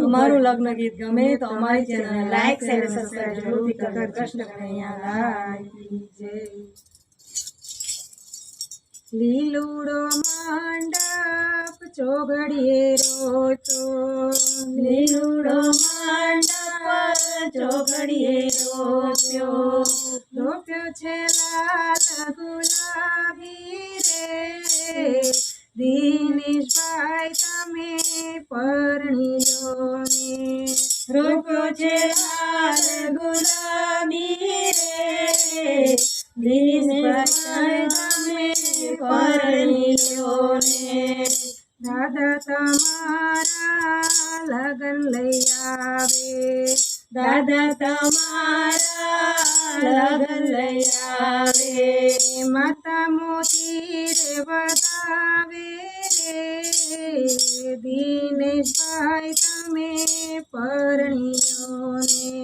અમારું લગ્ન ગીત ગમે તો અમારી ચેનલને લાઈક શેર અને સબસ્ક્રાઇબ જરૂરથી કરજો. કૃષ્ણ કનૈયા લાલ કી જય. લીલુડો માંડપ ચોઘડીએ રોચો, લીલુડો માંડપ ચોઘડીએ રોચ્યો, રોપ્યો છે લાલ ગુલાબી રે, દિનેશભાઈ તમે પરણી લો ને, રોપ્યો છે લાલ ગુલાબી રે, દિનેશભાઈ તમે પરણી લો ને. દાદા તમારા લગન લઈ આવે, દાદા તમારા લગન લઈ આવે, માતા મોતી રે વધાવે રે, દિનેશભાઈ તમે પરણી લો ને,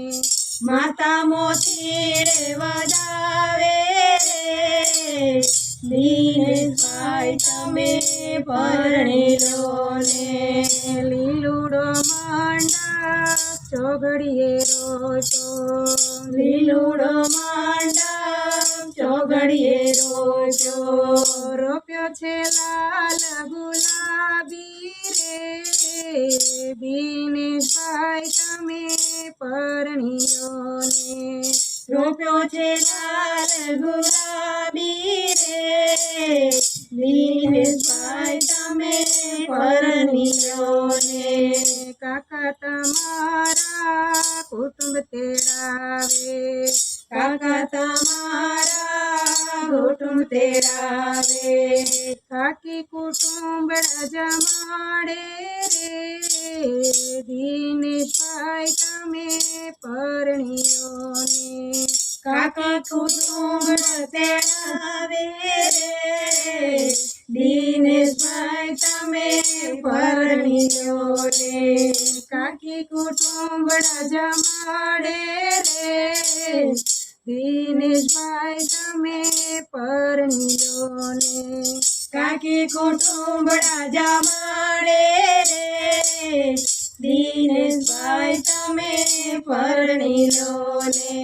માતા મોતી રે વધાવે રે, દિનેશભાઈ તમે પરણી લો ને. લીલુડો માંડપ ચોઘડીએ રોચો, લીલુડો માંડપ ચોઘડીએ રોચો, રોપ્યો છે લાલ ગુલાબી રે, દિનેશભાઈ તમે પરણી લો ને, રોપ્યો છે લાલ ગુલાબી રે, દિનેશભાઈ તમે પરણી લો ને. કાકા તમારા કુટુંબ તેડાવે, કાકા તમારા કુટુંબ તેડાવે, કાકી કુટુંબ જમાડે રે, દિનેશભાઈ તમે પરણી લો ને, કાકા કુટુંબ તેડાવે રે, દિનેશભાઈ તમે પરણી લો ને, કાકી કુટુંબ જમાડે રે, દિનેશભાઈ તમે પરણી લો ને, કાકી કુટુંબ જમાડે રે, દિનેશભાઈ તમે પરણી લો ને.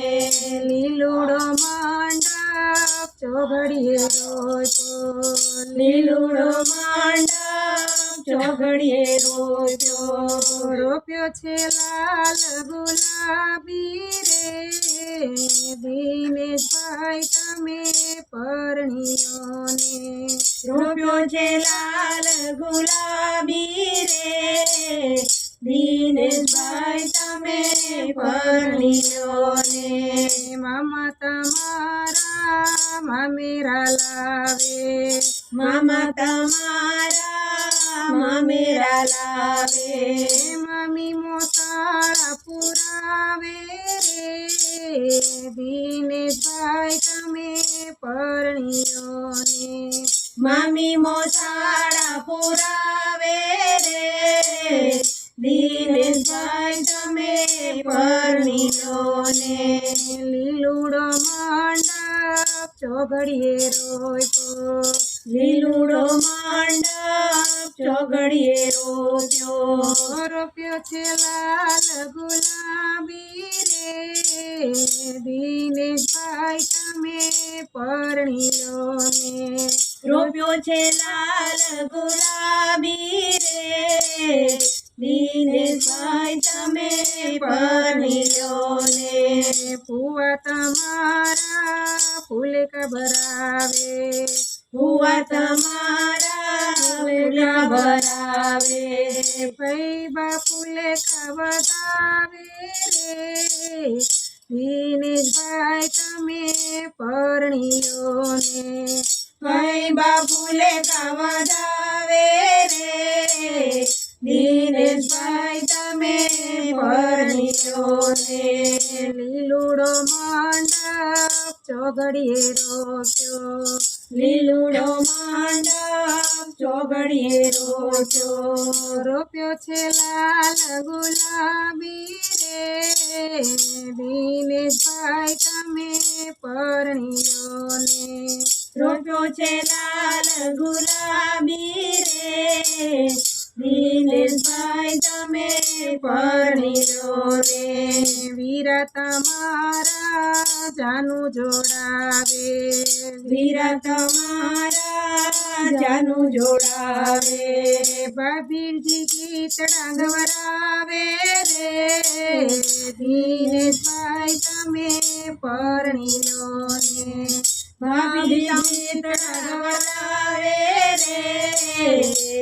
લીલુડો માંડપ ચોઘડીએ રોચો, લીલુડો માંડપ ચોઘડીએ રોચો, રોપ્યો છે લાલ ગુલાબી રે, દિનેશભાઈ તમે પરણી લો ને, રોપ્યો છે લાલ ગુલાબી રે, દિનેશભાઈ તમે પરણી લો ને. મામા તમારા મામેરા લાવે, મામા તમારા મામેરા લાવે, મમ્મી મોસાળા પુરાવે રે, દિનેશભાઈ તમે પરણી લો ને, મમ્મી મોસાળા પુરાવે રે, દિનેશભાઈ તમે પરણી લો ને. લીલુડો માંડપ ચોઘડીએ રોચો, લીલુડો માંડપ ચોઘડીએ રોચો, રોપ્યો છે લાલ ગુલાબી રે, દિનેશભાઈ તમે પરણી લો ને, રોપ્યો છે લાલ ગુલાબી રે, દિનેશભાઈ તમે પરણી લો ને. ફુવા તમારા ફૂલે કબરાવે, ફુવા તમારા ફૂલે ભરાવે, ભાઈ બા ફૂલે કબરાવે રે, દિનેશભાઈ તમે પરણી લો ને, ભાઈ બા ફૂલે કબરાવે રે, દિનેશભાઈ તમે પરણી લો ને. લીલુડો માંડપ ચોઘડીએ રોચ્યો, લીલુડો માંડપ ચોઘડીએ રોચ્યો, રોપ્યો છે લાલ ગુલાબી રે, દિનેશભાઈ તમે પરણી લો ને, રોપ્યો છે લાલ ગુલાબી રે, દિનેશભાઈ તમે પરણીલો ને વીર તમારા જાનું જોડાવે વીર તમારા જાનું જોડાવે બાબીરજી ગીતડા ગવરાવે રે દિનેશભાઈ તમે પરણીલો ને ભાભી ગવરાવે રે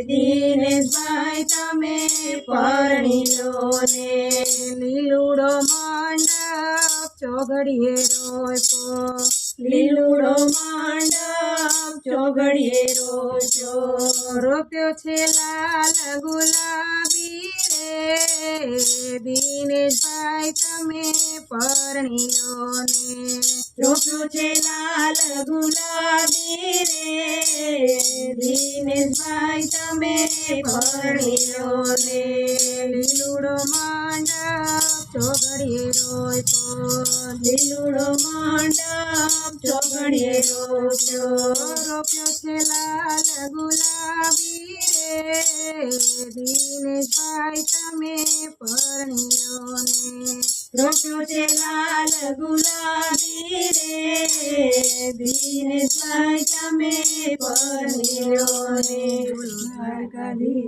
દિનેશભાઈ તમે પરણીલો ને લીલુડો મંડપ ચોઘડીએ રોજો લીલુડો માંડપ ચોઘડીએ રોજો રોપ્યો છે લાલ ગુલાબી રે દિનેશભાઈ તમે પરણીલો ને રોપ્યો છે લાલ ગુલાબી રે દિનેશભાઈ તમે પરણીલો ને લીલુડો મંડપ ચોઘડીએ રોજો લીલુડો માંડપ ચોઘડીએ રોજો રોપ્યો છે લાલ ગુલાબી રે દિનેશભાઈ તમે પરણીલો ને રોપ્યો છે લાલ ગુલાબી રે દિનેશભાઈ તમે પરણીલો ને દ્વારકાધીશ